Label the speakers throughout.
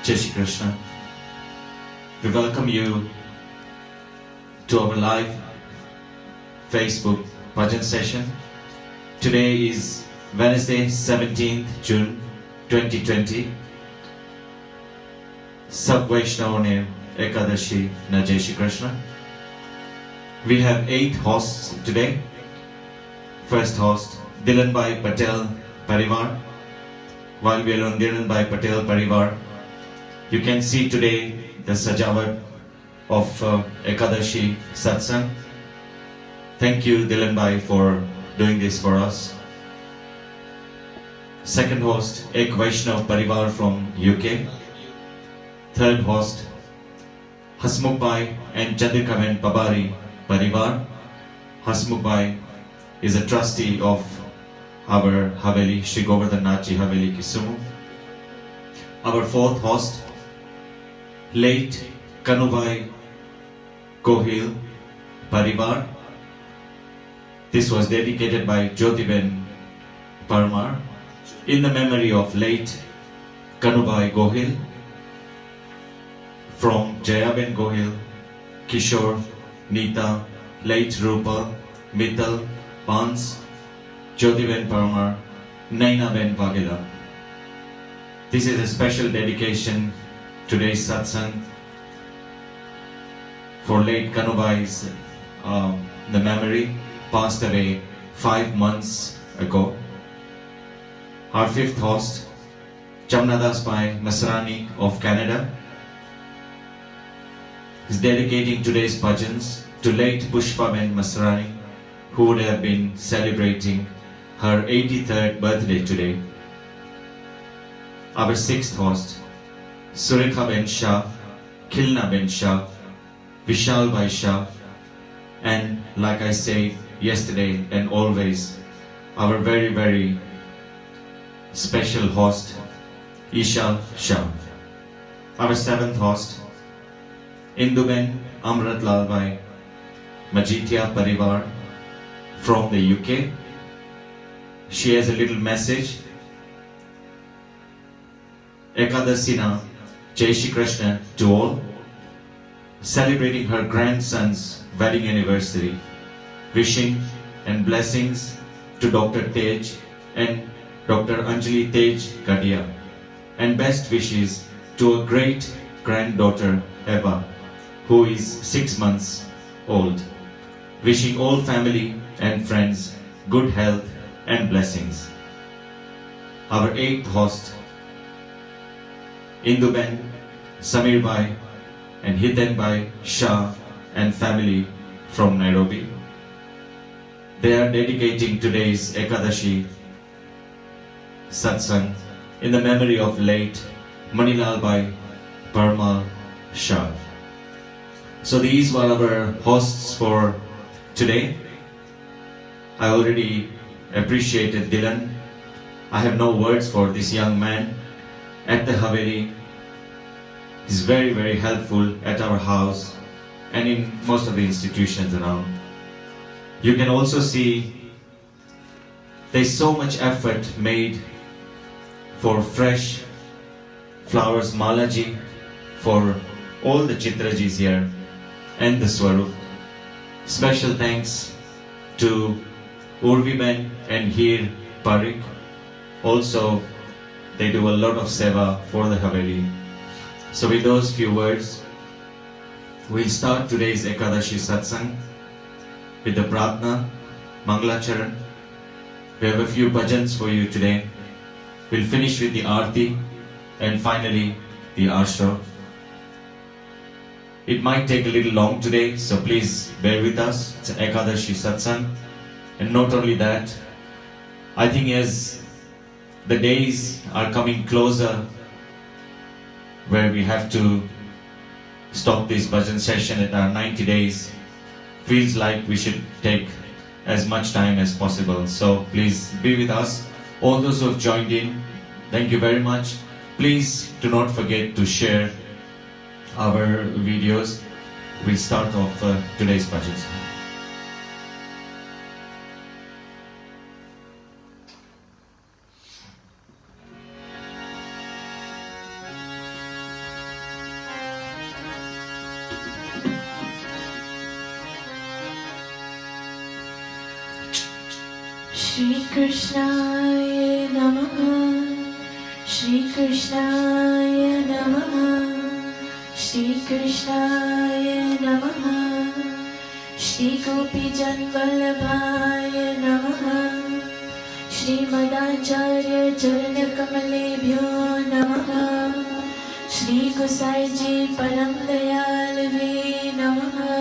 Speaker 1: Jai Shri Krishna. We welcome you to our live Facebook bhajan session. Today is Wednesday, 17th June 2020. Sab Vaishnava ne Ekadashi na Jai Shri Krishna. We have 8 hosts today. First host, Dilan Bhai Patel Parivar. While we are on Dilan Bhai Patel Parivar, you can see today the sajawat of Ekadashi Satsang. Thank you, Dilan Bhai, for doing this for us. Second host, Ek Vaishnav Parivar from UK. Third host, Hasmukh Bhai and Chandrikaben Pabari Parivar. Hasmukh Bhai is a trustee of our Haveli, Shri Govardhan Nath Ji Haveli Kisumu. Our fourth host, late Kanubhai Gohil Parivar. This was dedicated by Jyotiben Parmar in the memory of late Kanubhai Gohil, from Jayaben Gohil, Kishore, Nita, late Rupa, Mittal, Pans, Jyotiben Parmar, Nainaben Vagela. This is a special dedication, today's satsang, for late Kanubhai's the memory, passed away 5 months ago. Our fifth host, Jamnadas Bhai Masrani of Canada, is dedicating today's bhajans to late Pushpaben Masrani, who would have been celebrating her 83rd birthday today. Our sixth host, Surekha Ben Shah, Khilna Ben Shah, Vishal Bhai Shah, and like I said yesterday and always, our very, very special host, Isha Shah. Our seventh host, Induben Amrit Lal Bhai Majitia Parivar from the UK. She has a little message. Ekadasina Jai Shri Krishna to all, celebrating her grandson's wedding anniversary. Wishing and blessings to Dr. Tej and Dr. Anjali Tej Gadia, and best wishes to a great granddaughter Eva, who is 6 months old. Wishing all family and friends good health and blessings. Our eighth host, Induben Samir Bhai and Hiten Bhai Shah and family from Nairobi. They are dedicating today's Ekadashi satsang in the memory of late Manilal Bhai Parmal Shah. So these were our hosts for today. I already appreciated Dilan. I have no words for this young man at the Haveli. He's very, very helpful at our house and in most of the institutions around. You can also see there's so much effort made for fresh flowers, Malaji, for all the Chitrajis here and the Swarup. Special thanks to Urviben and Hir Parik. Also, they do a lot of seva for the Haveli. So with those few words, we'll start today's Ekadashi Satsang with the Pratna, Mangalacharan. We have a few bhajans for you today. We'll finish with the Aarti and finally the Ashra. It might take a little long today, so please bear with us. It's an Ekadashi Satsang. And not only that, I think as the days are coming closer where we have to stop this bhajan session at our 90 days, feels like we should take as much time as possible. So please be with us. All those who have joined in, thank you very much. Please do not forget to share our videos. We'll start off today's bhajan.
Speaker 2: Shri Krishnaya Namaha, Shri Krishnaya Namaha, Shri Krishnaya Namaha, Shri Gopijan Vallabhaya Namaha, Shri Madacharya Charana Kamalebhyo Namaha, Shri Gosaiji Param Dayalve Namaha,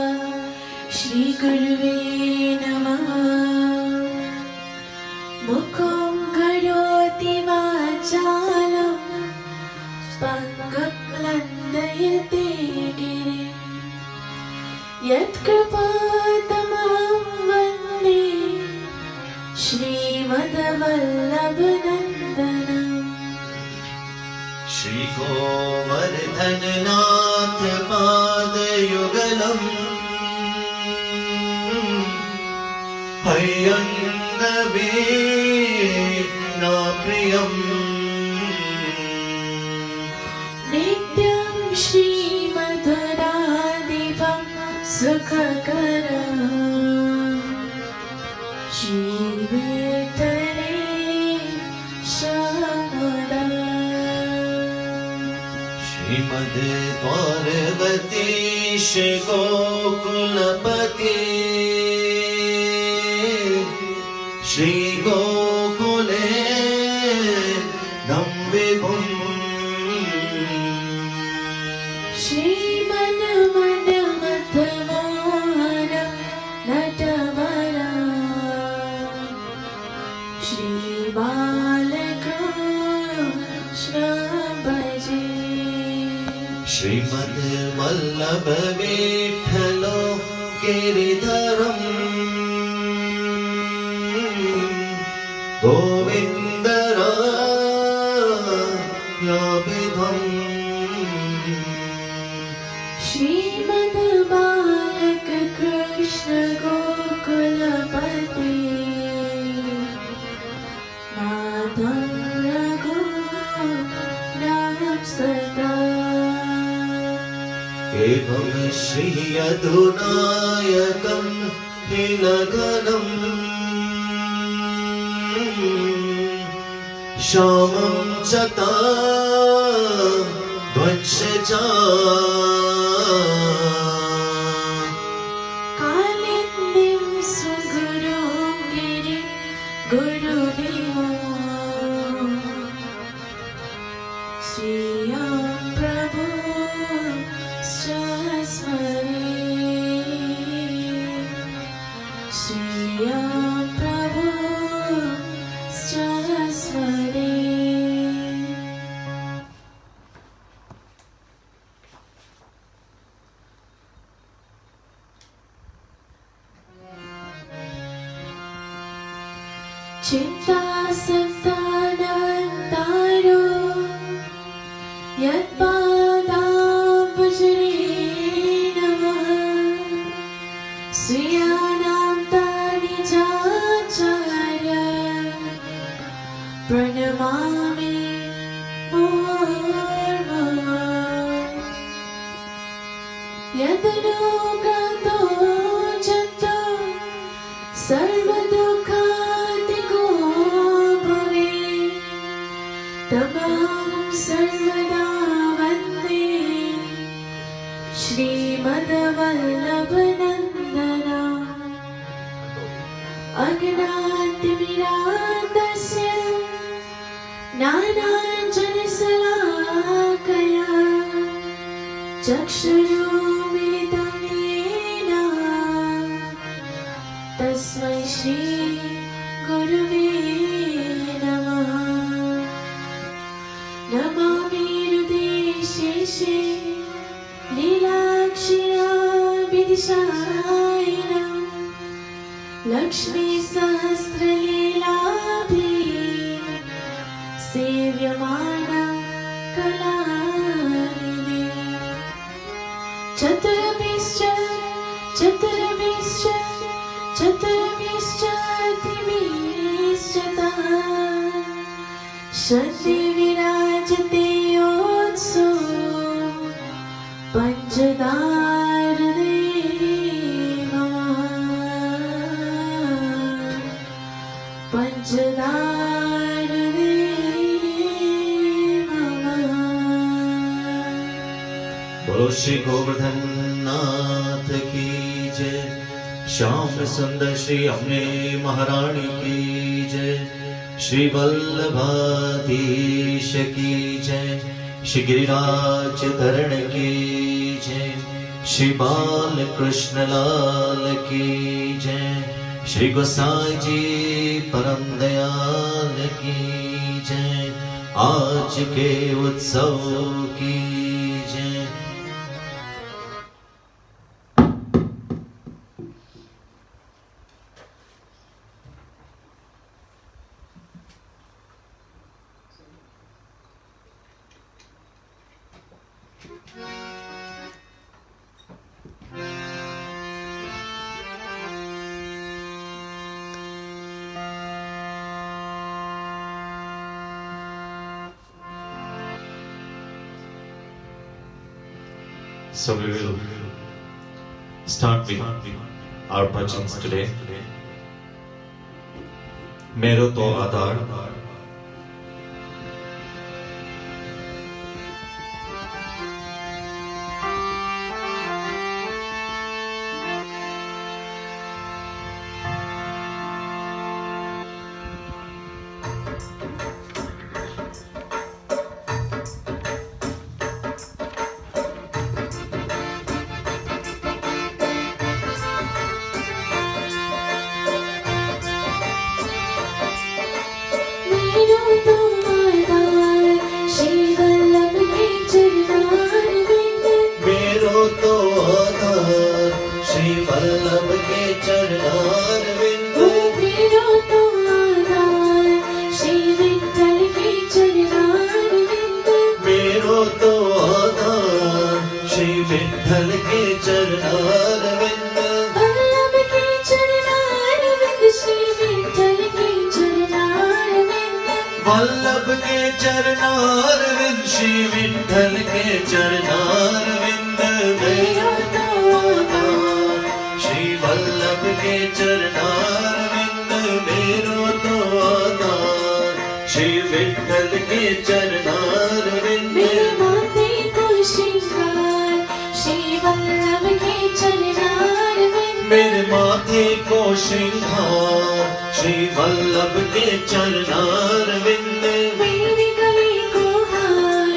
Speaker 2: Shri Guruve Namaha. Mukham karoti vachalam pangam landayate girim yat kripatamaham vande Shrimad Vallabhanandanam.
Speaker 3: Shri Govardhan Nath Padayugalam Hayyangave na priyam
Speaker 2: Nityam Shri Madhuradivam Sukhakaram Shri Vitale Shamudam.
Speaker 3: Shrimad Parvatish Gokulapati Shri Gokule Nam Vibhum
Speaker 2: Shri Mana Mana Madhavana Natavara Shri Balakrishna Bhaji
Speaker 3: Shrimad Vallabha Vitthalo Giridharam Govindara
Speaker 2: Shrimad Balak Krishna Gokulapati Madham Raghu Nam Sada
Speaker 3: Evam Shri Adunayakam Hilaganam Shamam Chata Dvanshaja
Speaker 2: Kalindim Sugurum Girim Guru Vivo Sriyam Prabhu Strasmari Sriyam Prabhu Strasmari. Cinta Santanantaro Yat Padambujri Namaha Sriyanam Tani Jacharya Pranamami Murmur Yadanugrato Chanto Sarvadukkhatigo Bhave Tamam Sarvada Vande Shrimad Vallabhanandana Agnatimiradasya Nananjanasalakaya Chakshurumilitam Yena Tasmai Shri Guruve Namaha. Namami Hridesheshe Leelakshira Vidishainam Lakshmi Sahasra Leelabhi Sevyamana Kalanidhi Chaturabhischa Chaturabhischa Chaturabhischa Tribhischa Shandi Virajate Yotsu Panchadarade Mama
Speaker 3: बोलो श्री गोवर्धन नाथ की जय। श्याम सुंदर श्री अम्बे महारानी की जय। श्री वल्लभाधीश की जय। श्री गिरिराज धरण की जय। श्री बाल कृष्ण लाल की जय। श्री गोसाई जी परम दयाल की जय। आज के उत्सव की जय।
Speaker 1: So we will start with our bhajans today. मेरो तो आधार
Speaker 2: मेरो तो आधार श्री वल्लभ के चरणारविंद।
Speaker 3: मेरो तो आधार श्री वल्लभ के चरणारविंद।
Speaker 2: मेरो तो आधार श्री विठ्ठल के चरणारविंद।
Speaker 3: वल्लभ के चरणारविंद श्री विठ्ठल के चरणारविंद।
Speaker 2: वल्लभ के चरणारविंद श्री विठ्ठल के चरणारविंद। मेरो तो आधार श्री वल्लभ के चरणारविंद। मेरो तो आधार श्री विठ्ठल के चरणारविंद।
Speaker 3: मेरे माथे को श्रृंगार श्री वल्लभ के चरणारविंद।
Speaker 2: मेरे माथे को श्रृंगार श्री वल्लभ के चरणारविंद।
Speaker 3: मेरे गले को हार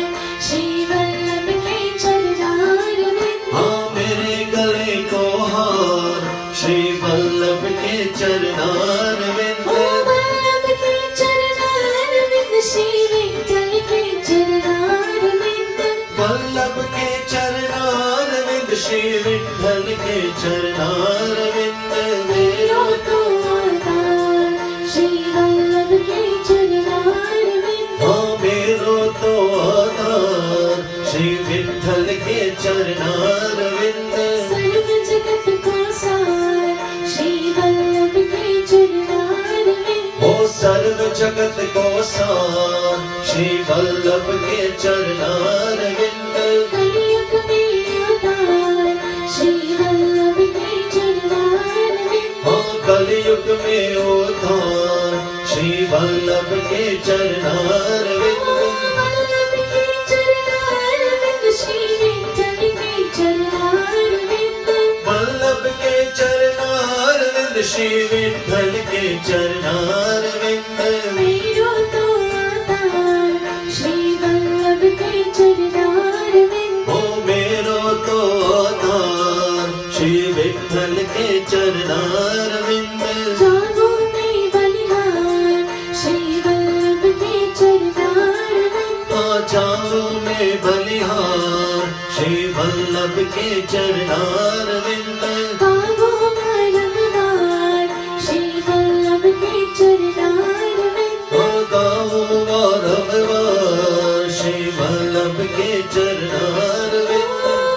Speaker 3: श्री वल्लभ के चरणारविंद।
Speaker 2: हाँ मेरे गले को हार श्री वल्लभ के चरणारविंद।
Speaker 3: ओ वल्लभ के चरणारविंद श्री विठ्ठल के चरणारविंद।
Speaker 2: वल्लभ के चरणारविंद श्री विठ्ठल के चरणारविंद। मेरो तो
Speaker 3: आधार श्री वल्लभ के चरणारविंद।
Speaker 2: हाँ मेरो तो आधार श्री विठ्ठल के चरणारविंद।
Speaker 3: सर्व जगत को सार श्री वल्लभ के चरणारविंद।
Speaker 2: ओ सर्व जगत को सार श्री वल्लभ के चरणारविंद।
Speaker 3: कलियुग में अवतार श्री वल्लभ के चरणारविंद।
Speaker 2: हाँ कलयुग में उद्धार श्री वल्लभ के चरणारविंद।
Speaker 3: वल्लभ के चरणारविंद श्री विठ्ठल के चरणारविंद।
Speaker 2: वल्लभ के चरणारविंद श्री विठ्ठल के चरणारविंद।
Speaker 3: मेरो तो आधार श्री वल्लभ के चरणारविंद।
Speaker 2: ओ मेरो तो आधार श्री विठ्ठल के चरणारविंद।
Speaker 3: जागो में बलिहार श्री वल्लभ के चरणारविंद।
Speaker 2: आ जाओ में बलिहार श्री वल्लभ के चरणारविंद।
Speaker 3: गावो बारंबार श्री वल्लभ के चरणारविंद।
Speaker 2: ओ गाओ बारंबार श्री वल्लभ के चरणारविंद।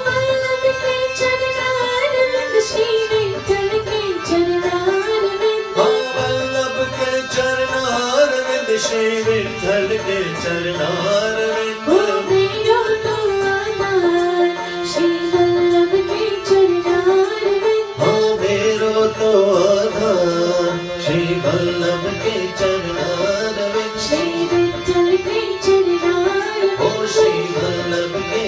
Speaker 3: वल्लभ के चरणारविंद श्री विठ्ठल के चरणारविंद।
Speaker 2: ओ वल्लभ के चरणारविंद श्री विठ्ठल के चरणारविंद।
Speaker 3: ओ मेरो तो आधार श्री वल्लभ के चरणारविंद।
Speaker 2: हाँ मेरो तो आधार श्री वल्लभ के चरणारविंद।
Speaker 3: श्री विठ्ठल के चरणारविंद।
Speaker 2: ओ श्री वल्लभ के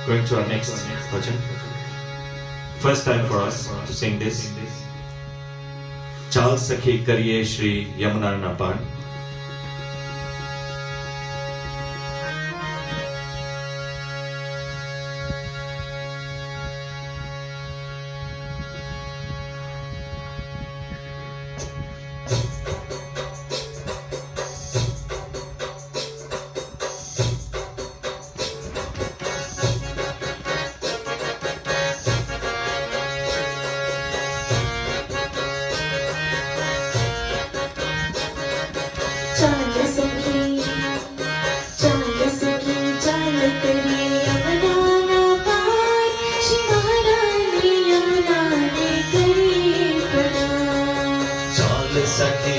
Speaker 1: Going to our next bhajan. First time for us to sing this. Chal Sakhi Kariye Shri Yamuna Na Paan.
Speaker 4: चाल सखी चाल करिए यमुना ना पार, श्री महारानी यमुना ने करिए प्रणाम।
Speaker 2: चाल सखी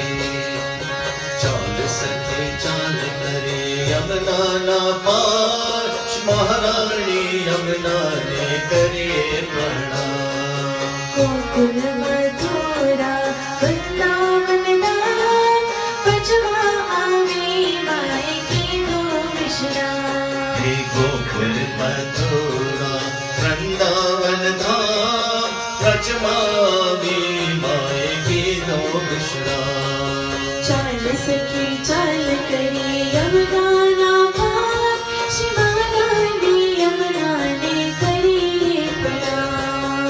Speaker 2: चाल करे यमुना ना पार, महारानी यमुना ने करे प्रणाम।
Speaker 4: गोकुल मथुरा वृंदावन धाम, बजवा आवे माए की दो विश्राम।
Speaker 2: हे गोकुल मथुरा वृंदावन धाम, ब्रजमावी माए की दो विश्राम।
Speaker 4: चाल सखी चाल करिए यमुना ना पार, श्री महारानी यमुना ने करिए प्रणाम।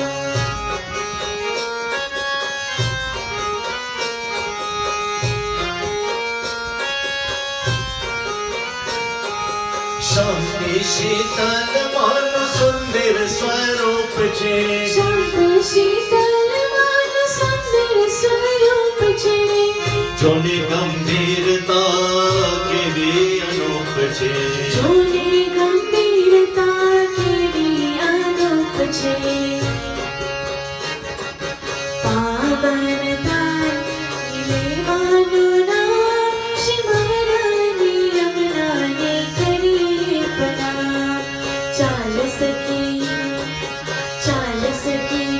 Speaker 2: शांति शीतल मान सुंदर स्वरूप छे,
Speaker 4: शांत शीतल मान सुंदर स्वरूप छे।
Speaker 2: जोने गंभीरता केवी अनूप छे,
Speaker 4: जोने गंभीरता केवी अनूप छे। पावन दान लेવાનું નામ, શ્રી મહારાની યમુના ને કરીએ પ્રણામ। ચાલ સખી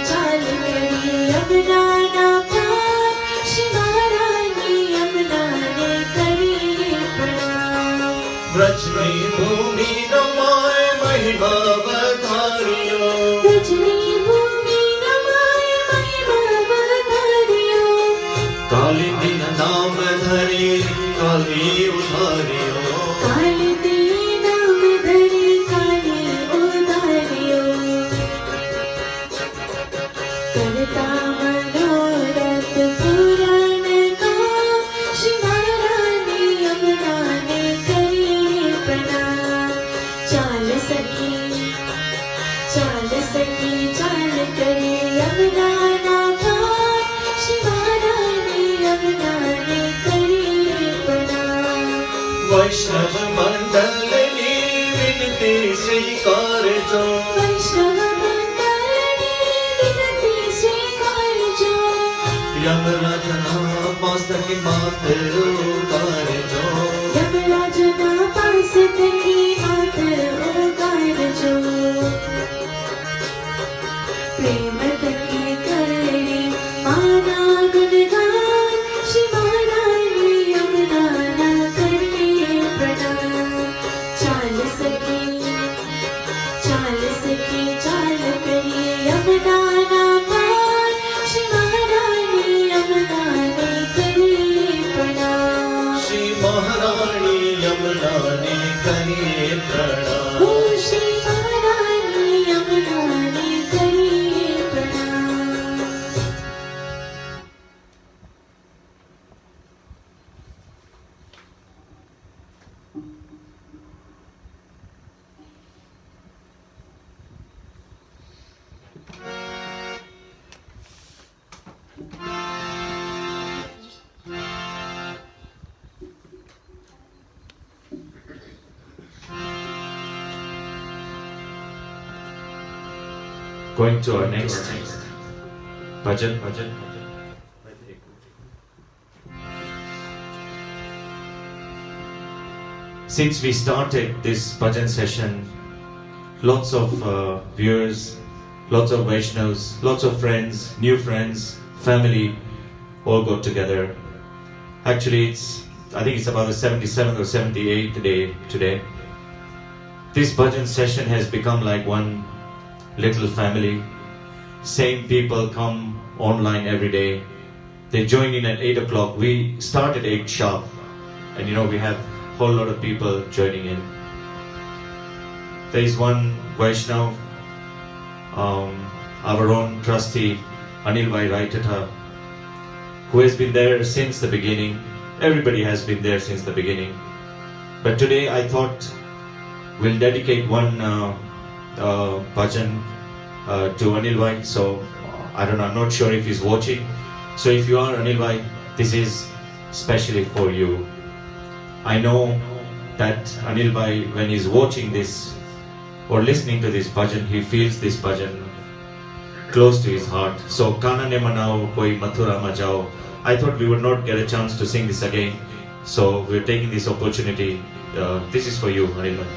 Speaker 4: ચાલ કરીએ યમુના ના પાર, શ્રી મહારાની યમુના ને કરીએ પ્રણામ।
Speaker 2: ब्रजनी भूमि नमाय महिमा बधारियो,
Speaker 4: रजनी भूमि नमाय महिमा बधारियो।
Speaker 2: काली दिन नाम धरी काली उधारियो,
Speaker 4: काली दीन नाम धरी काली उधारियो। करता मनोरथ पूरण काम, श्री महारानी यमुना ने करिए प्रणाम। चाल सखी चाल करिए यमुना ना पार, श्री महारानी यमुना ने करिए प्रणाम।
Speaker 2: वैष्णव मंडलनी विनती स्वीकार जो,
Speaker 4: वैष्णव मंडलनी विनती स्वीकार जो।
Speaker 2: यमराज पास की मात उतार जो,
Speaker 4: यमराज ना पास की मात उतार जो। प्रेम की करणी माना गुणगान, श्री महारानी यमुना ना करिए प्रणाम। चाल सखी चाल करिए यमुना ना पार, श्री महारानी यमुना ने करिए प्रणाम।
Speaker 2: श्री महारानी यमुना ने करिए प्रणाम।
Speaker 4: ओ श्री महारानी यमुना ने करिए प्रणाम।
Speaker 1: Going to our next bhajan. Since we started this bhajan session, lots of viewers, lots of Vaishnavas, lots of friends, new friends, family all got together. Actually, I think it's about the 77th or 78th day today. This bhajan session has become like one little family. Same people come online every day. They join in at 8 o'clock. We start at 8 sharp. And we have a whole lot of people joining in. There is one Vaishnav, our own trustee, Anil Bhai Raitata, who has been there since the beginning. Everybody has been there since the beginning. But today I thought we'll dedicate one bhajan to Anil Bhai. So I don't know, I'm not sure if he's watching. So if you are Anil Bhai, this is specially for you. I know that Anil Bhai, when he's watching this or listening to this bhajan, he feels this bhajan close to his heart. So Kana ne manao koi mathura ma jao. I thought we would not get a chance to sing this again. So we're taking this opportunity. This is for you, Anil Bhai.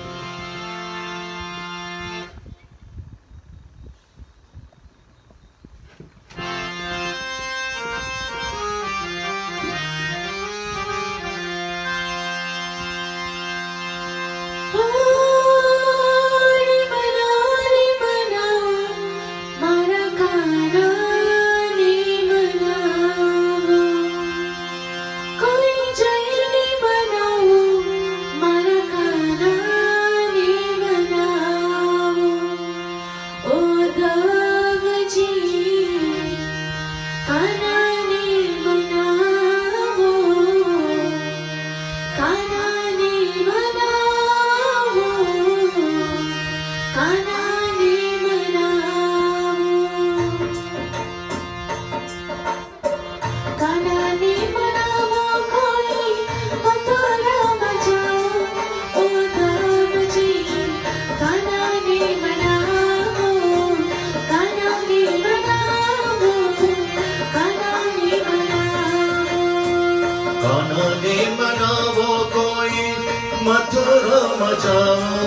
Speaker 2: Mathura मचाओ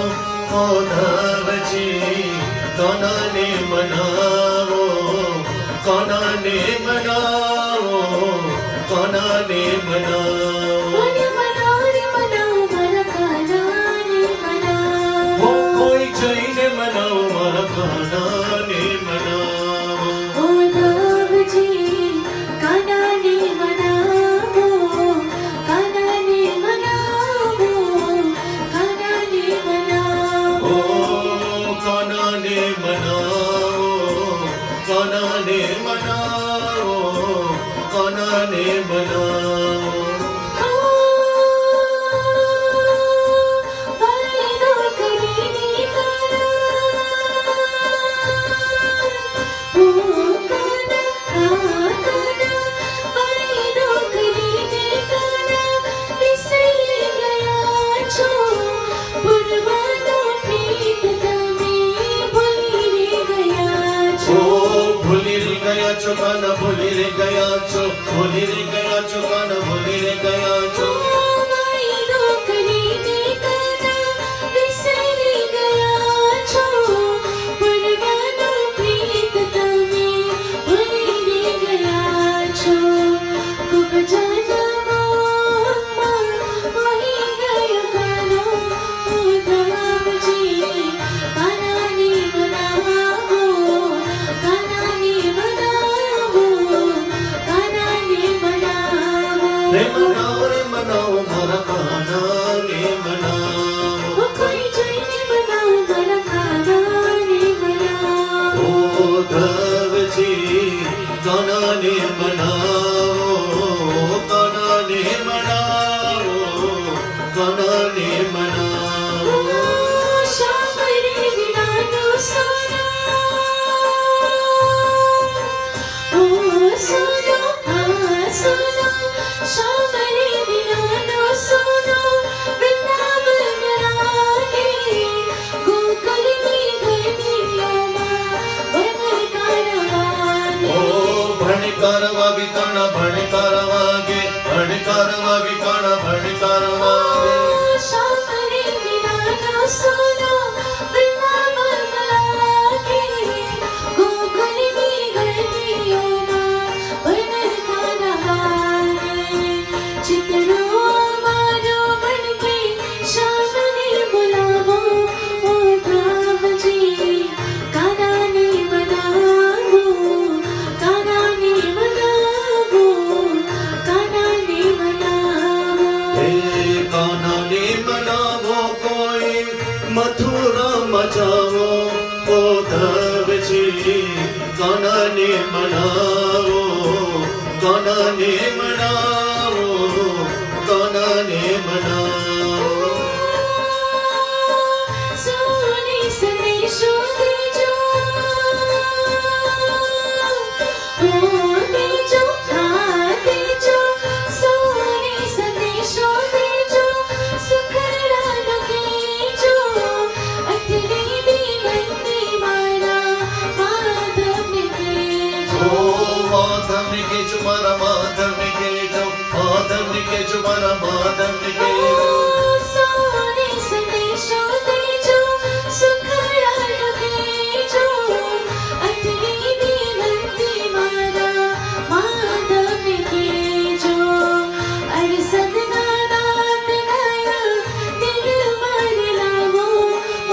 Speaker 2: माधव जी कान्हा ने मनाओ कान्हा ने मनाओ कान्हा ने मनाओ वो कोई जैन मनाओ मारा कान्हा ने मनाओ कान्हा भूली रे गया छो भूली रे गया छो कान्हा भूली रे गया छो रे मनाओ मारा कान्हा ने मनाओ
Speaker 4: कोई जैन मनाओ मारा कान्हा ने मनाओ
Speaker 2: उद्धव जी कान्हा ने मनाओ कान्हा ने मनाओ कान्हा ने मनाओ
Speaker 4: श्याम रे बिना नो सोना ओ सोना हाँ सोना श्याम रे बिना नो सोना वृंदावन रागे गोकुल में गलियों में बनकारवागे
Speaker 2: भणकारवागे कान्हा भणकारवागे भणकारवागे कान्हा भणकारवागे
Speaker 4: श्याम रे बिना नो सोना वृंदावन रागे गोकुल में गलियों में बनकारवागे चितरो मारो बन के श्याम ने बुलावो
Speaker 2: કોનાને મનાવો કોનાને મનાવો
Speaker 4: સોને સંદેશો દેજો ઓ દેજો હા દેજો સોને સંદેશો દેજો સુખડાનો કહેજો અટલી દીવંતી મારા માધવને કહેજો
Speaker 2: માધવને કહેજો મારા માધવને કહેજો માધવને કહેજો મારા માધવને કહેજો
Speaker 4: સોને સંદેશો દેજો સુખડાનો કહેજો અટલી દીવંતી મારા માધવને કહેજો અરે સદનાનાથ ગયા દિલ મારે લાવો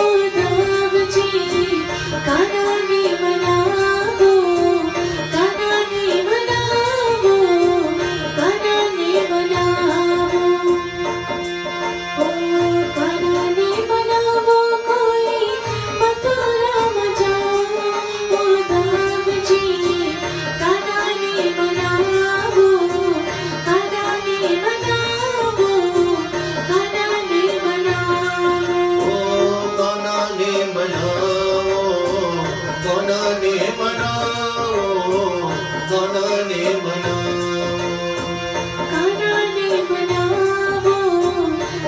Speaker 4: ઓ દાવજી કાનાને મનાવો કાનાને મનાવો કાનાને મનાવો ઓ કાનાને મનાવો કોઈ મથુરામાં જાઓ ઓ દાવજી કાનાને મનાવો કાનાને મનાવો કાનાને મનાવો
Speaker 2: ઓ કોનાને મનાવો કોનાને મનાવો કોનાને મનાવો
Speaker 4: કાનાને મનાવો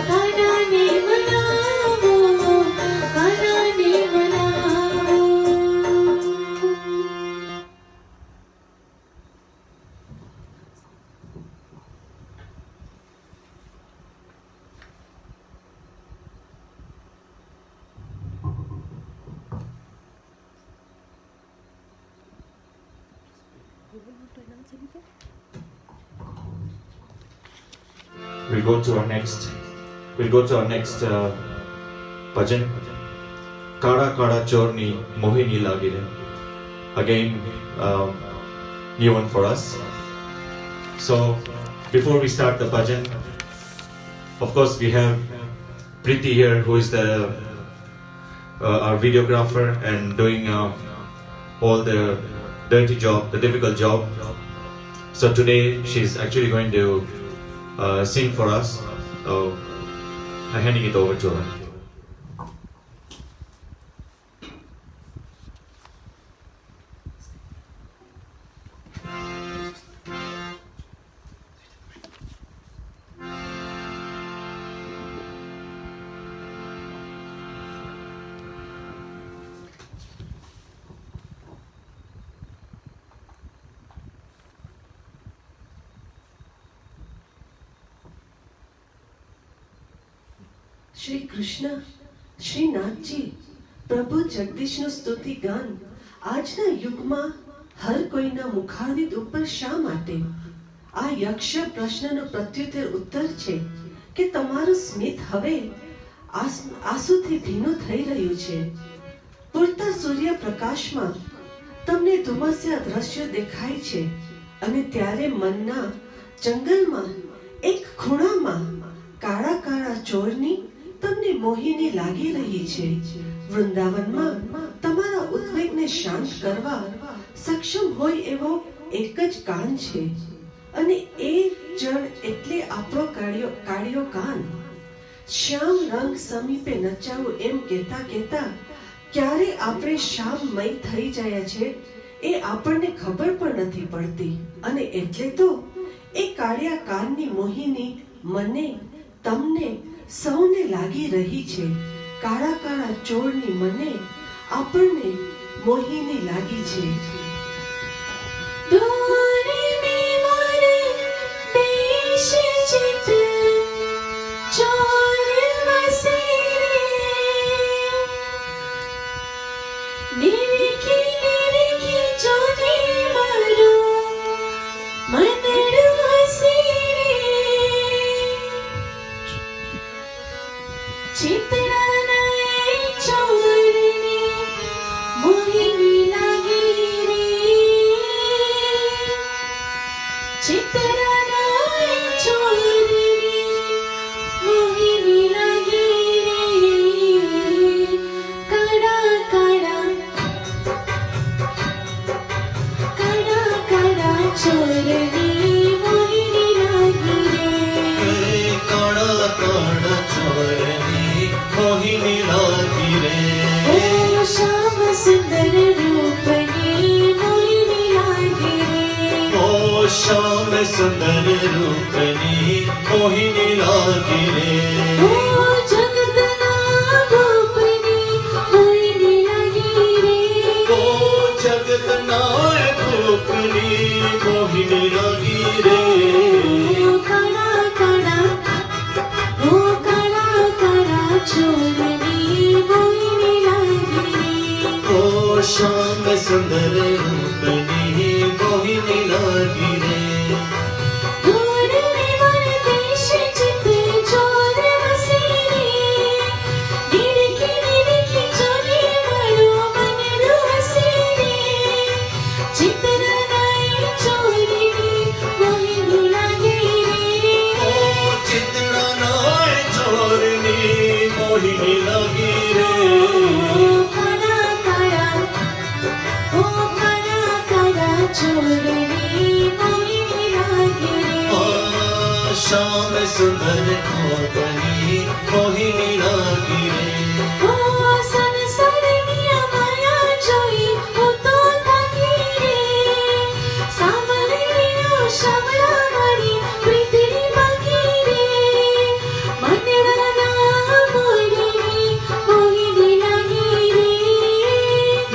Speaker 4: કાનાને મનાવો કાનાને મનાવો
Speaker 1: We'll go to our next bhajan. Kara Kara Chorni Mohini Lagire. Again, new one for us. So, before we start the bhajan, of course we have Preeti here, who is our videographer and doing all the dirty job, the difficult job. So today she's actually going to sing for us. So I'm handing it over to her.
Speaker 5: Shri Krishna Shri Nathji પ્રભુ જગદીશનું સ્તુતિ ગાન આજના યુગમાં હર કોઈના મુખારવિંદ ઉપર શા માટે? આ યક્ષ પ્રશ્નનો પ્રત્યુત્તર ઉત્તર છે કે તમારું સ્મિત હવે આંસુથી ભીનું થઈ રહ્યું છે. પૂરતા સૂર્યપ્રકાશમાં તમને ધુમ્મસ્યા દ્રશ્ય દેખાય છે અને ત્યારે મનના જંગલમાં એક ખૂણામાં કાળા કાળા ચોરની તમને મોહિની લાગી રહી છે. વૃંદાવનમાં તમારા ઉદ્વેગને શાંત કરવા સક્ષમ હોય એવો એક જ કાન છે અને એ જળ એટલે આપણો કાળિયો કાન. શ્યામ રંગ સમીપે નચાવું એમ કહેતા કહેતા ક્યારે આપણે શ્યામમય થઈ જાય છે એ આપણને ખબર પણ નથી પડતી. અને એટલે તો એ કાળિયા કાનની મોહિની મને તમને સૌને લાગી રહી છે. કાળા કાળા ચોળની મને આપણને મોહિની લાગી છે.
Speaker 4: દોરે में मोर देश चित चोर बसे निरखी जोने मारो मनडू हसे चितराना चोरनी मोहिनी लागी रे चितराना चोरनी मोहिनी लागी रे काड़ा काड़ा काड़ा काड़ा चोरनी
Speaker 3: सुंदर रूपनी मोहिनी लागी रे
Speaker 4: ओ जगतना रूपनी मोहिनी लागी रे
Speaker 3: ओ जगत नायक रूपनी मोहिनी लागी रे
Speaker 4: ओ कड़ा कड़ा चोरनी मोहिनी लागी रे
Speaker 3: ओ श्याम सुंदर रूपनी मोहिनी लागी रे
Speaker 4: दूर निवर देश चित चोर बसी रे निरखी चोरी मारो मन रुहसी रे चित्र नाई चोरनी मोहिनी लागी रे
Speaker 3: ओ चितड़ा नाय चोरनी मोहिनी लागी रे श्याम सुंदर रूपनी मोहिनी लागी रे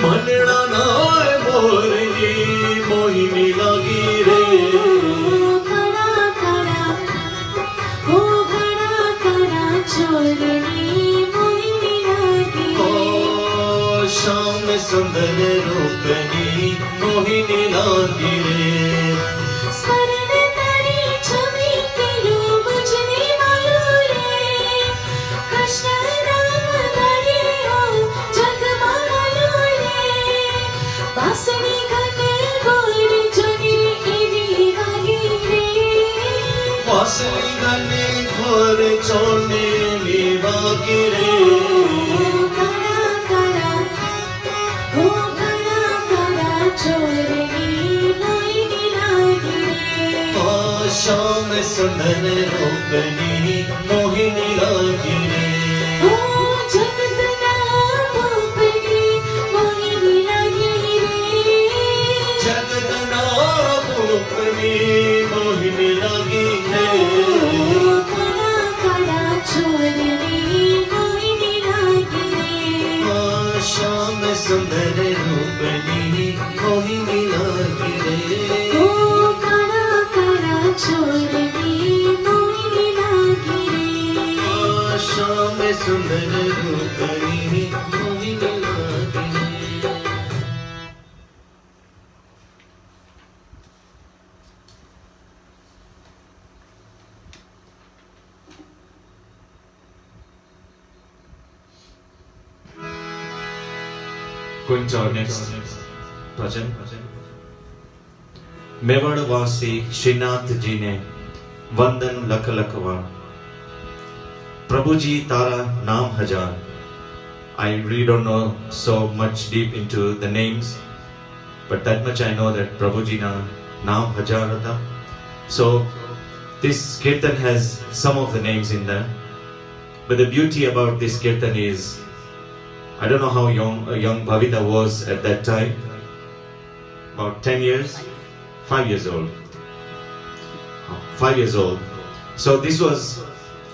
Speaker 3: मनड़ा नाय मोरनी मोहिनी लागी रे ओ श्याम सुंदर रूपनी मोहिनी लागी रे
Speaker 4: स्मरण तारी छवि तेरो मुझने मालूम रे कृष्ण राम तारी हो जग मालूम रे बांसुरी गाने गोर जोनी इनी वागी रे
Speaker 3: वासनी गने घोर चोने वागी रे
Speaker 4: चोरनी मोहिनी लागी रे
Speaker 3: श्याम सुंदर रूपनी मोहिनी लागी रे
Speaker 4: ओ जगतना रूपनी मोहिनी लागी रे
Speaker 3: जगत नाम रूपनी मोहिनी लागी रे
Speaker 4: कड़ा चोरनी मोहिनी लागी रे
Speaker 3: श्याम सुंदर रूपनी मोहिनी लागी रे
Speaker 4: ओ कड़ा चोरनी मोहिनी लागी रे
Speaker 3: श्याम सुंदर रूपनी मोहिनी लागी रे
Speaker 1: Going to our next bhajan. मेवाड़वासी Shrinath ji ने वंदन लख लख वार प्रभु जी तारा नाम हजार. I really don't know so much deep into the names, but that much I know that Prabhu ji na naam हजार था. So this kirtan has some of the names in there, but the beauty about this kirtan is, I don't know how young Bhavita was at that time, about 10 years, 5 years old. 5 years old. So this was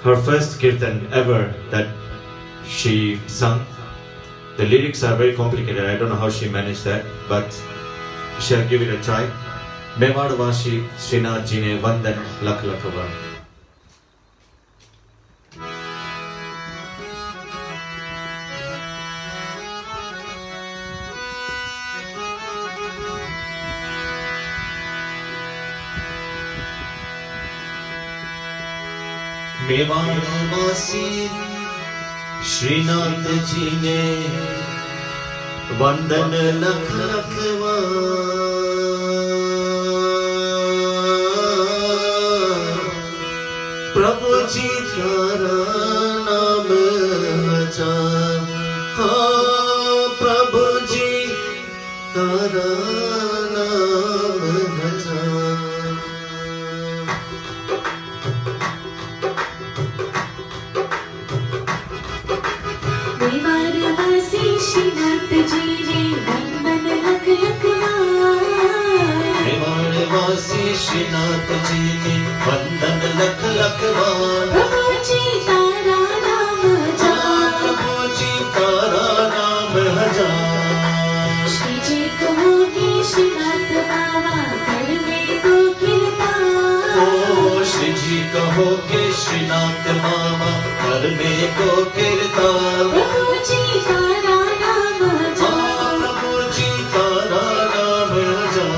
Speaker 1: her first kirtan ever that she sung. The lyrics are very complicated. I don't know how she managed that, but shall give it a try. मेवाड़वासी Shrinath ji ने वंदन लख लख वार.
Speaker 3: मेवाड़वासी श्रीनाथ जी ने वंदन लख लख वार. प्रभु जी तारा नाम हजार. हाँ प्रभु जी तारा नाम हजार.
Speaker 4: मेवाड़वासी श्रीनाथ जी ने वंदन लख लख वार.
Speaker 3: मेवाड़वासी श्रीनाथ जी ने वंदन लख लख बार
Speaker 4: प्रभु जी तारा नाम जाप
Speaker 3: प्रभु जी तारा नाम हजार
Speaker 4: श्री जी कहो कि श्रीनाथ बाबा कर में तो किरदार
Speaker 3: ओ श्री जी कहो के श्रीनाथ बाबा करने को किरदार
Speaker 4: प्रभु जी तारा नाम जाप
Speaker 3: प्रभु जी तारा नाम हजार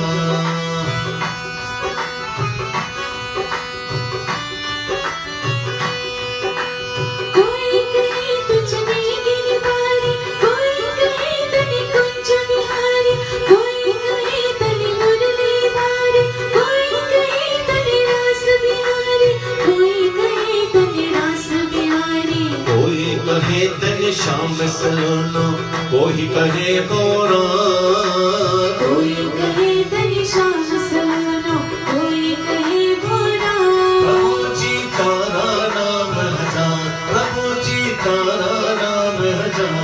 Speaker 4: कोई कहे तुझ में गिरधारी कोई कहे तनि कुंज बिहारी कोई कहे तनि मुरलीधारी कोई कहे तनि रास बिहारी कोई कहे तनि रास बिहारी
Speaker 3: कोई कहे तन श्याम सलोनो कोई कहे मोरा
Speaker 4: कोई कहे तनि श्याम सलोनो कोई कहे भोरा
Speaker 3: प्रभु जी तारा नाम हजार प्रभु जी तारा नाम हजार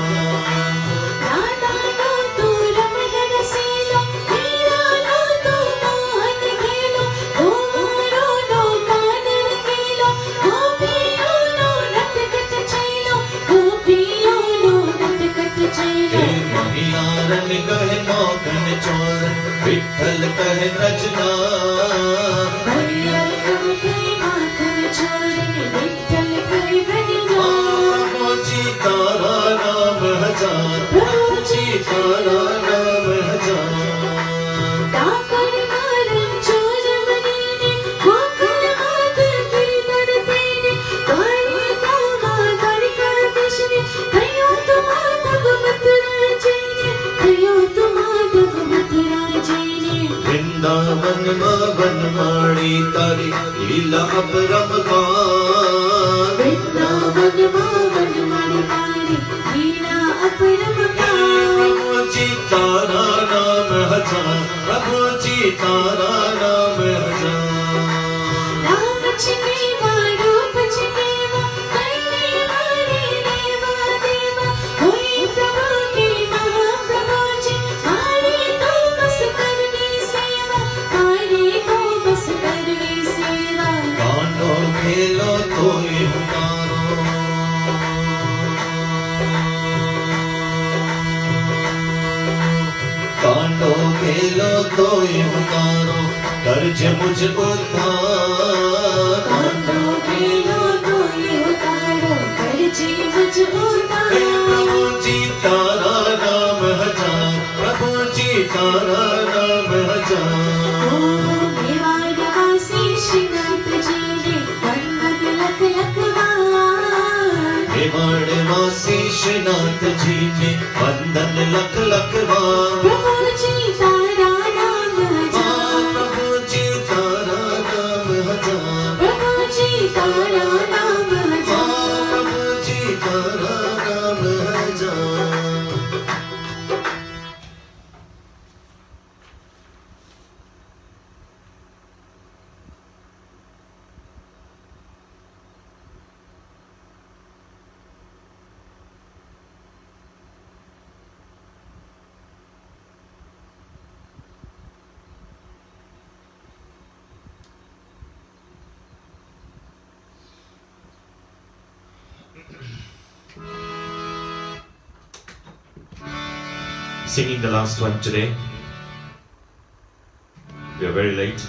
Speaker 4: राधा नो तू रमन रसीलो हीरा नो तू मोहन खेलो गोवारो नो कानन खेलो गोपियो नो नटखट चैलो गोपियो नो नटखट
Speaker 3: हे
Speaker 4: चैलो
Speaker 3: महियारन कहे मोहन चोर विठल कहे रचना
Speaker 4: हरियर कहे माखन छोरन विठ्ठल कहे ब्रजना
Speaker 3: प्रभु जी तारा नाम हजार प्रभु जी तारा नाम हजार
Speaker 4: डाकर मारन चोर मनीने मोखन हाथ गिरधर तेने काली कामा द्वारिका कृष्ण कयो तो माधव मथुरा जैने कयो तो माधव मथुरा जैने
Speaker 3: वृंदावन वन माणी तारी लीला अपरमपार
Speaker 4: वृंदावन मावन मणिमारी लीला अपरमपार
Speaker 3: प्रभु जी तारा नाम हजार प्रभु जी तारा नाम हजार
Speaker 4: राम छिनेवा रूप छिनेवा कैले मारे देवा देवा होई प्रभु के महाप्रभु जी मारे तो बस करनी सेवा मारे तो बस करनी सेवा
Speaker 3: कांडो खेलो तोय उतारो कांडो खेलो तोय उतारो कर्ज मुझ उतार
Speaker 4: कांडो खेलो तो ये उतारो करजी मुझ
Speaker 3: हे
Speaker 4: उतारो
Speaker 3: प्रभु जी तारा नाम हजार प्रभु जी तारा नाम हजार
Speaker 4: मेवाड़वासी श्रीनाथ जी ने वंदन लख लख बार
Speaker 3: मेवाड़वासी श्रीनाथ जी ने वंदन लख लख बार
Speaker 4: प्रभु जी तारा नाम हजार
Speaker 3: प्रभु जी तारा नाम हजार
Speaker 4: प्रभु जी तारा नाम हजार
Speaker 3: प्रभु जी तारा नाम हजार
Speaker 1: Singing the last one today. We are very late.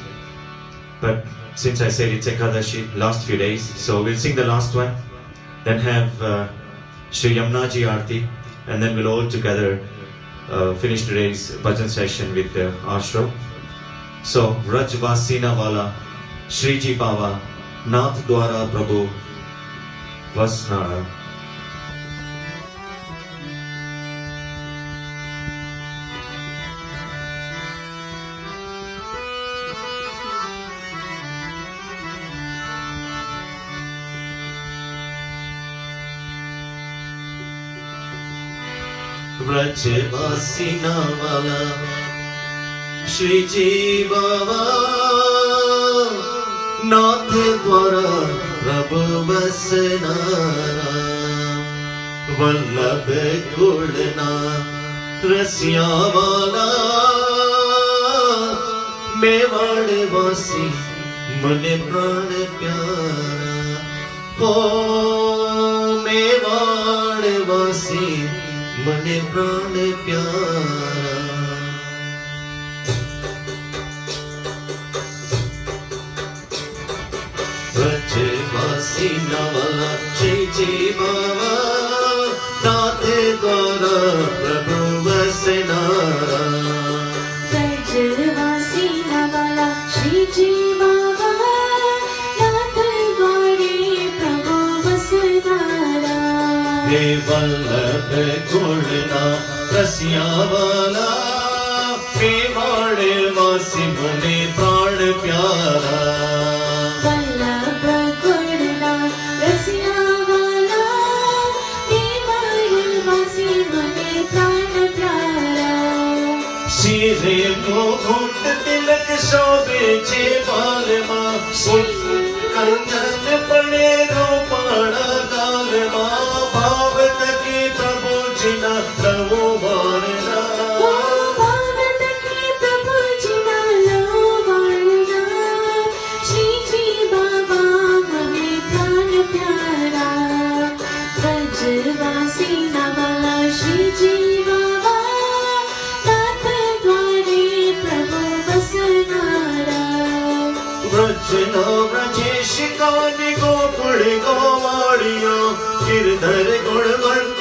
Speaker 1: But since I said it's Ekadashi, last few days, so we'll sing the last one, then have Sri Yamnaji Aarti, and then we'll all together finish today's bhajan session with the ashram. So, Rajvasina Wala, Shri Ji Baba, Nath Dwara Prabhu, Vasnara.
Speaker 3: व्रजवासिना वाला श्री जी बाबा नाथ द्वारा प्रभु बसनारा वल्लभ गुणना रसिया वाला मेवाड़ वासी मने प्राण प्यारा हो मेवाड़ वासी मने प्राण प्यारा ब्रजवासी नवला श्री बाबा नाथ द्वारा प्रभु वसनारा
Speaker 4: ब्रजवासी नवला श्री जी बाबा नाथ द्वारे प्रभु वसनारा
Speaker 3: हे वल्लभ गुणना रसिया वाला मेवाड़ वासी मने प्राण प्यारा
Speaker 4: वल्लभ गुणना रसिया वाला मेवाड़ वासी मने प्राण प्यारा
Speaker 3: सिरे मुकुट तिलक शोभे छे बाल मां कंचन पड़े रोपड़ा गाल मां भाव तकी प्रभु जिना तवो वारना
Speaker 4: ओ भारत के प्रभु जिना लो वारना श्री जी बाबा मने प्राण प्यारा ब्रजवासी नवला श्री जी बाबा नाथ द्वारे प्रभु वसनारा
Speaker 3: व्रजना व्रजेश कानि गोकुल गोवाड़िया गिरधर गुणवंत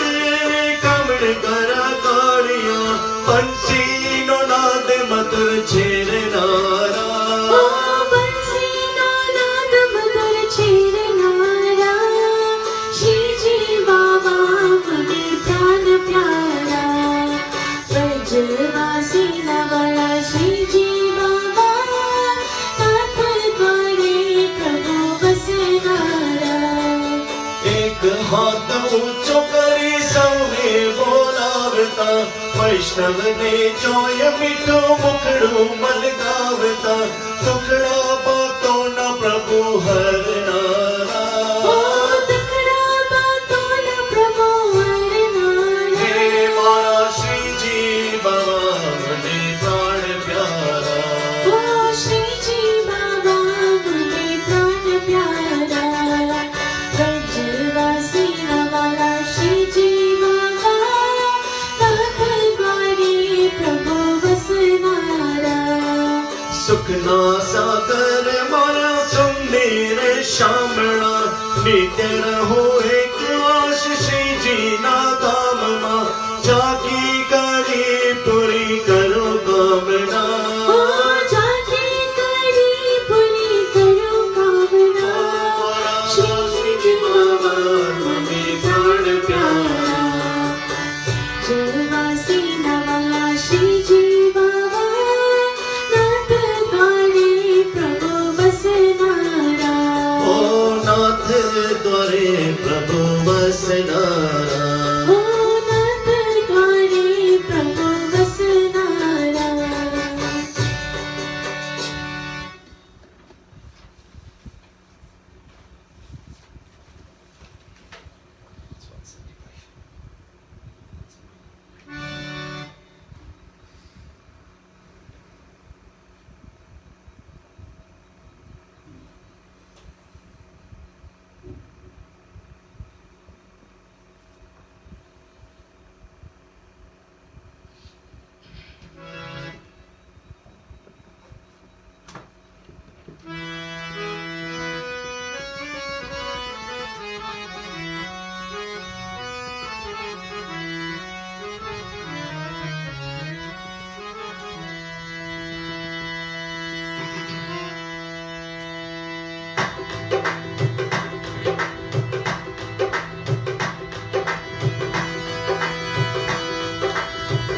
Speaker 3: कमल करा काड़िया पंछी नो नाद मधुर छेर नारा
Speaker 4: ओ बंसी नो नाद मधुर छेर नारा श्री जी बाबा मने प्राण प्यारा ब्रजवासी नवला श्री जी बाबा नाथ द्वारे प्रभु वसनारा
Speaker 3: एक हाथ ऊंचो करी सौने बोलावता वैष्णव ने जोय मिठो मुखड़ू मलगावता टुकड़ा बातों न प्रभु हर नारा
Speaker 4: ओ दुखड़ा बातों न प्रभु हर नारा
Speaker 3: हे मारा श्री जी बाबा मने प्राण प्यारा
Speaker 4: ओ श्री जी बाबा मने प्राण प्यारा ब्रजवासी नवला श्री जी बाबा नाथ द्वारे प्रभु वसनारा
Speaker 3: सुखना सागर मारा सुंदर श्यामणा नित्य रहो एक आश श्री जी ना काम मां जाकी करी पूरी करो कामना
Speaker 4: ओ जाके करी पूरी करो कामना श्री जी बाबा मने प्राण प्यारा ब्रजवासी नवला श्री जी बाबा नाथ द्वारे प्रभु वसनारा
Speaker 3: ओ नाथ द्वारे प्रभु वसनारा
Speaker 4: ओ नाथ द्वारे प्रभु वसनारा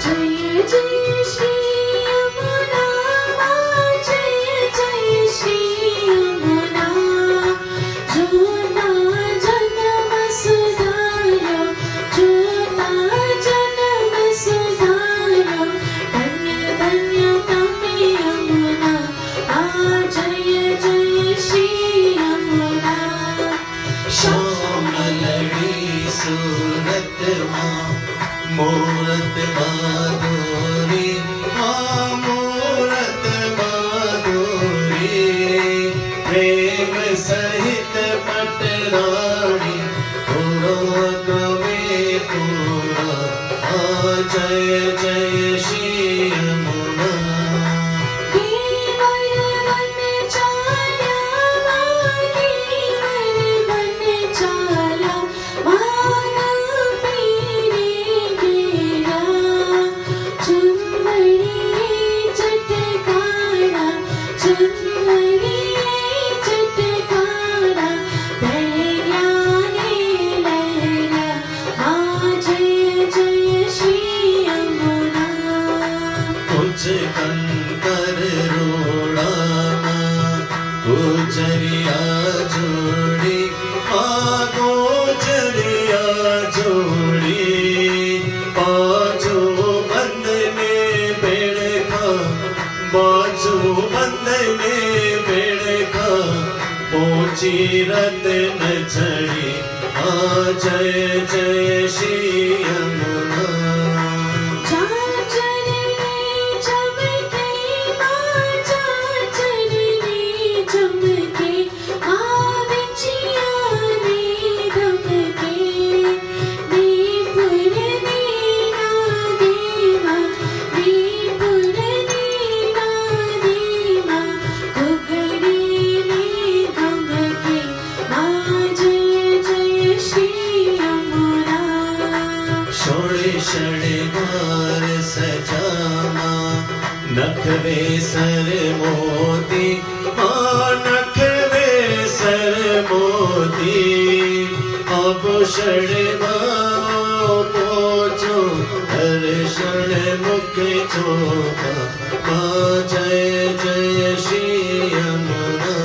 Speaker 4: जय जय श्री यमुना जय जय श्री यमुना जोना जन्म सुधारो जोना जन्म सुधारो धन्य धन्य तमे यमुना जय जय श्री यमुना
Speaker 3: श्याम लड़ी सूरत मां मूरत माधुरी मां मूरत माधुरी
Speaker 2: सहित पटराणी पूरा कवे पूरा जय जय श्री यमुना कंकर रोड़ा गुजरिया जोड़ी गुजरिया जोड़ी बाजू बंद में बेड़खा बाजू बंद में बेड़खा पहुंची रतन छड़ी जय जय श्री यमुना शृंगार सजामा नखवे सर मोती नखवे सर मोती आभूषण पोचो दर्शन मुख चोका जय जय श्री यमुना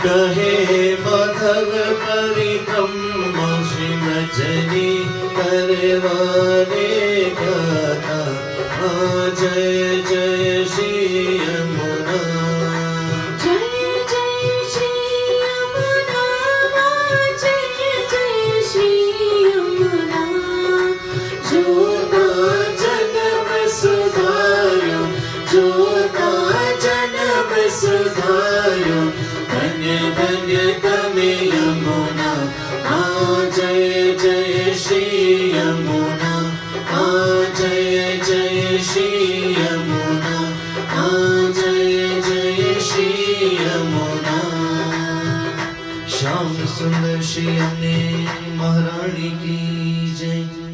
Speaker 2: कहे माधव परिक्रम श्री रजनी करवाने गाथा जय जय श्री यमुना
Speaker 4: जय जय श्री यमुना जय जय श्री यमुना जोता जन्म सुधारो जोता जन्म सुधारो धन्य धन्य तमे यमुना जय जय श्री यमुना जय जय श्री यमुना जय जय श्री यमुना
Speaker 3: श्याम सुंदर श्री हमने महारानी की जय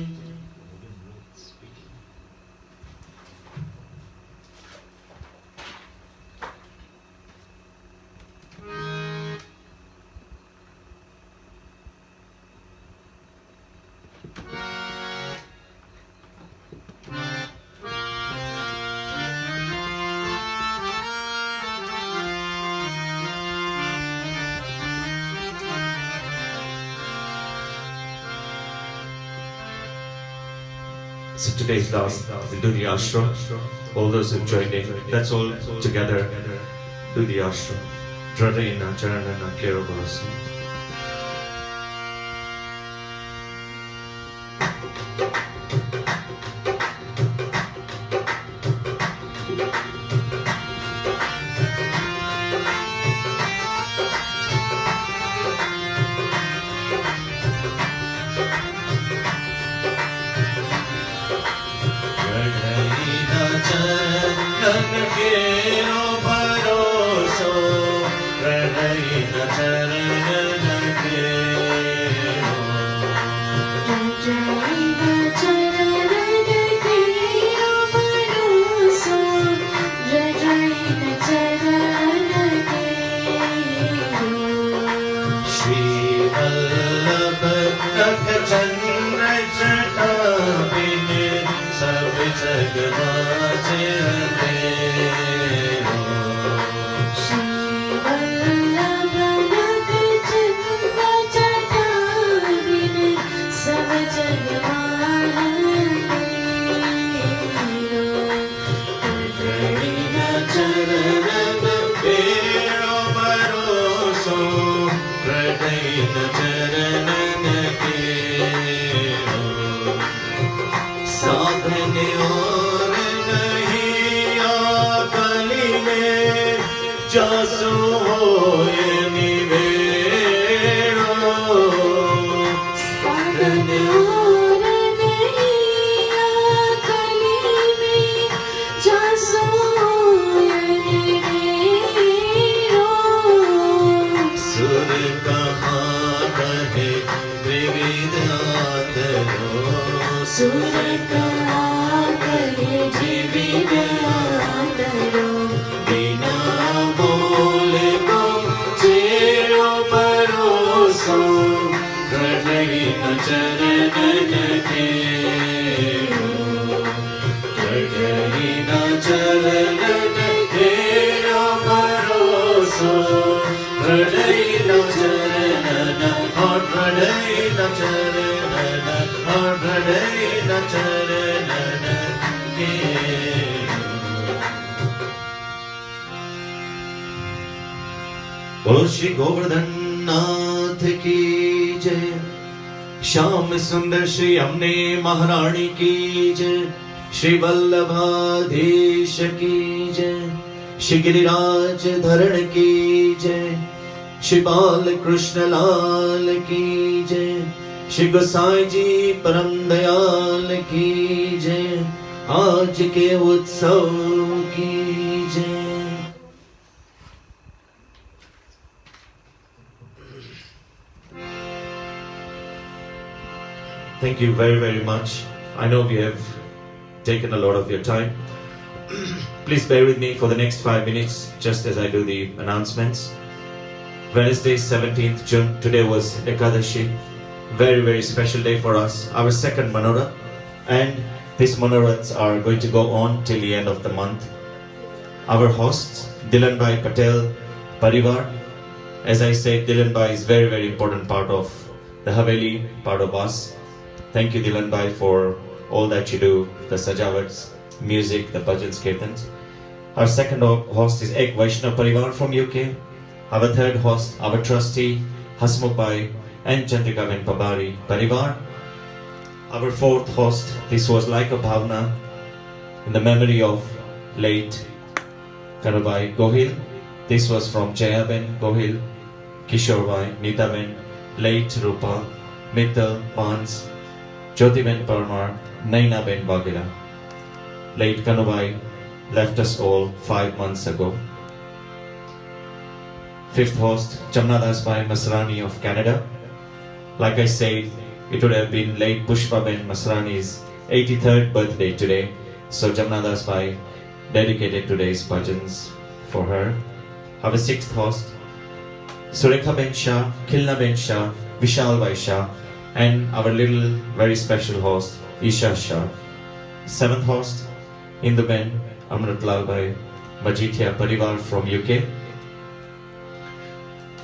Speaker 1: So today's last, we'll do the ashram. All those who've joined in, let's all together do the ashram. Dradayina Charanana Kerabasa.
Speaker 2: Shri Vallabh रख चंद्र
Speaker 3: जगमाचे अंधेरो
Speaker 4: श्री वल्लभ रघ चंद जटाविन सब जग
Speaker 3: चरण पेरो भरोसो प्रटैन चरणन केरो साधन और नहीं आकली में जासो होय निवेरो
Speaker 4: साधन और नहीं आकली में जासो निवेरो
Speaker 3: सुर कहाँ कहे त्रिविध आदरो
Speaker 4: सुर का कहे जीवित आदरो
Speaker 3: बिना बोले को चेरो परोसो कठई न चरणन केरो कठई न चरणन केरो परोसो कठई न चरणन और कठई न चरणन और कठई न चरणन केरो बोलो श्री गोवर्धन नाथ की जय श्याम सुंदर श्री अम्ने महारानी की जय श्री वल्लभाधीश की जय श्री गिरिराज धरण की जय श्री बाल कृष्ण लाल की जय श्री गोसाई जी परम दयाल की जय आज के उत्सव की जय Thank you very, very much. I know we have taken a lot of your time. Please bear with me for the next 5 minutes just as I do the announcements. Wednesday, 17th June, today was Ekadashi. Very, very special day for us. Our second Manorat. And these Manorats are going to go on till the end of the month. Our hosts, Dilan Bhai Patel Parivar. As I said, Dilan Bhai is very, very important part of the Haveli, part of us. Thank you, Dilan Bhai, for all that you do, the sajawats, music, the bhajans, kirtans. Our second host is Ek Vaishnav Parivar from UK. Our third host, our trustee, Hasmukh Bhai and Chandrika Ben Pabari Parivar. Our fourth host, this was like a bhavna in the memory of late Kanubai Gohil. This was from Jaya Ben Gohil, Kishore Bhai, Nita Ben, late Rupa, Mittal, Pans, Jyoti Ben Parmar, Naina Ben Bagila. Late Kanubai left us all 5 months ago. Fifth host, Jamnadas Bhai Masrani of Canada. Like I said, it would have been late Pushpa Ben Masrani's 83rd birthday today. So Jamnadas Bhai dedicated today's bhajans for her. Our sixth host, Surekha Ben Shah, Khilna Ben Shah, Vishal Bhai Shah, and our little very special host, Isha Shah. Seventh host, Indu Ben Amritlal Bhai Majithia Parivar from UK.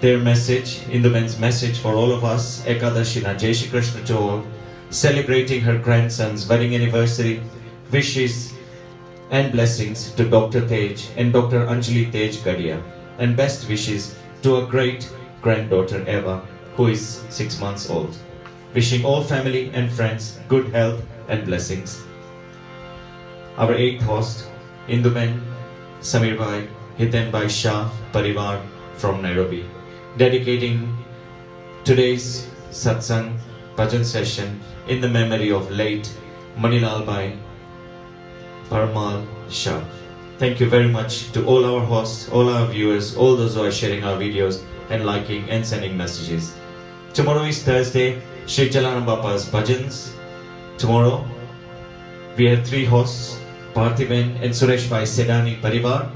Speaker 3: Their message, Indu Ben's message for all of us, Ekadashina Jai Shri Krishna to all, celebrating her grandson's wedding anniversary, wishes and blessings to Dr. Tej and Dr. Anjali Tej Gadia, and best wishes to a great granddaughter Eva, who is 6 months old. Wishing all family and friends good health and blessings. Our eighth host, Indu Ben Samir Bhai Hiten Bhai Shah Parivar from Nairobi, dedicating today's satsang bhajan session in the memory of late Manilal Bhai Parmal Shah. Thank you very much to all our hosts, all our viewers, all those who are sharing our videos and liking and sending messages. Tomorrow is Thursday, Shri Jalanam Bapa's bhajans. Tomorrow we have 3 hosts, Parthiben and Suresh Bhai Sedani Parivar,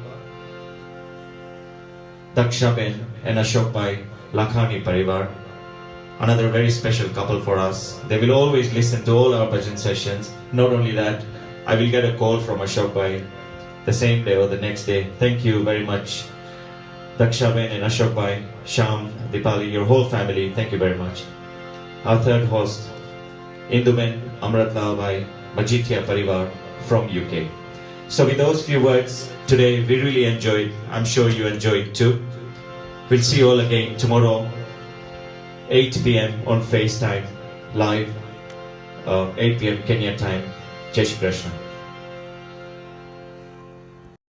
Speaker 3: Daksha Ben and Ashok Bhai Lakhani Parivar. Another very special couple for us. They will always listen to all our bhajan sessions. Not only that, I will get a call from Ashok Bhai the same day or the next day. Thank you very much, Dakshaben and Ashok Bhai, Sham, Dipali, your whole family. Thank you very much. Our third host, Induben Amratlal Bhai, Majithia Parivar from UK. So with those few words, today we really enjoyed. I'm sure you enjoyed too. We'll see you all again tomorrow, 8 p.m. on FaceTime, live, 8 p.m. Kenya time. Jai Shri Krishna.